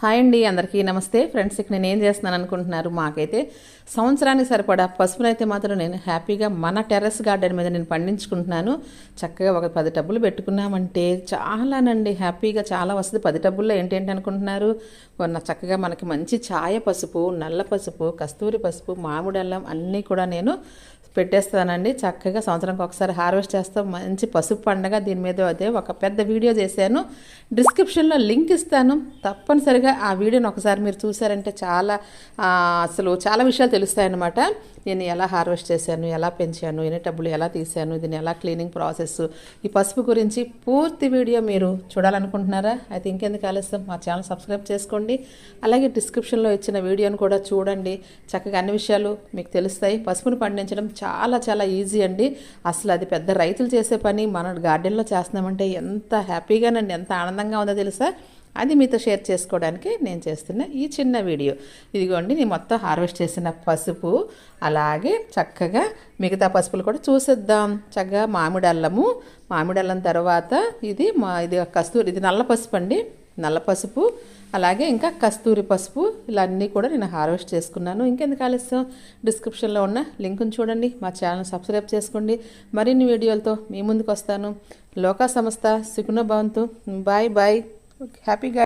Hi అండి, అందరికీ నమస్తే ఫ్రెండ్స్. ఇక్కడ నేను ఏం చేస్తున్నాను అనుకుంటున్నారు? మాకైతే సంవత్సరానికి సరిపడా పసుపునైతే మాత్రం నేను హ్యాపీగా మన టెర్రస్ గార్డెన్ మీద నేను పండించుకుంటున్నాను. చక్కగా ఒక 10 టబ్బులు పెట్టుకున్నామంటే చాలానండి, హ్యాపీగా చాలా వస్తుంది. 10 టబ్బుల్లో ఏంటేంటి అనుకుంటున్నారు? చక్కగా మనకి మంచి ఛాయ పసుపు, నల్ల పసుపు, కస్తూరి పసుపు, మామిడి అల్లం అన్నీ కూడా నేను పెట్టేస్తానండి. చక్కగా సంవత్సరానికి ఒకసారి హార్వెస్ట్ చేస్తాం. మంచి పసుపు పండగ. దీని మీద అదే ఒక పెద్ద వీడియో చేశాను, డిస్క్రిప్షన్లో లింక్ ఇస్తాను. తప్పనిసరిగా ఆ వీడియోని ఒకసారి మీరు చూసారంటే అసలు చాలా విషయాలు తెలుస్తాయన్నమాట. నేను ఎలా హార్వెస్ట్ చేశాను, ఎలా పెంచాను, ఎన్ని టబ్బులు ఎలా తీశాను, దీన్ని ఎలా క్లీనింగ్ ప్రాసెస్, ఈ పసుపు గురించి పూర్తి వీడియో మీరు చూడాలనుకుంటున్నారా? అయితే ఇంకెందుకు ఆలస్యం, మా ఛానల్ సబ్స్క్రైబ్ చేసుకోండి. అలాగే డిస్క్రిప్షన్లో ఇచ్చిన వీడియోని కూడా చూడండి. చక్కగా అన్ని విషయాలు మీకు తెలుస్తాయి. పసుపును పండించడం చాలా చాలా ఈజీ అండి. అసలు అది పెద్ద రైతులు చేసే పని. మన గార్డెన్లో చేస్తున్నామంటే ఎంత హ్యాపీగానండి, ఎంత ఆనందంగా ఉందో తెలుసా? అది మీతో షేర్ చేసుకోవడానికి నేను చేస్తున్న ఈ చిన్న వీడియో. ఇదిగోండి, నేను మొత్తం హార్వెస్ట్ చేసిన పసుపు, అలాగే చక్కగా మిగతా పసుపులు కూడా చూసేద్దాం. చక్కగా మామిడి అల్లం తర్వాత ఇది కస్తూరి, ఇది నల్ల పసుపు అండి, నల్ల పసుపు, అలాగే ఇంకా కస్తూరి పసుపు, ఇలా అన్నీ కూడా నేను హార్వెస్ట్ చేసుకున్నాను. ఇంకెందుకు ఆలస్యం, డిస్క్రిప్షన్లో ఉన్న లింక్ను చూడండి, మా ఛానల్ సబ్స్క్రైబ్ చేసుకోండి. మరిన్ని వీడియోలతో మీ ముందుకు వస్తాను. లోకా సంస్థ సుఖినో భవంతు. Bye bye. హ్యాపీగా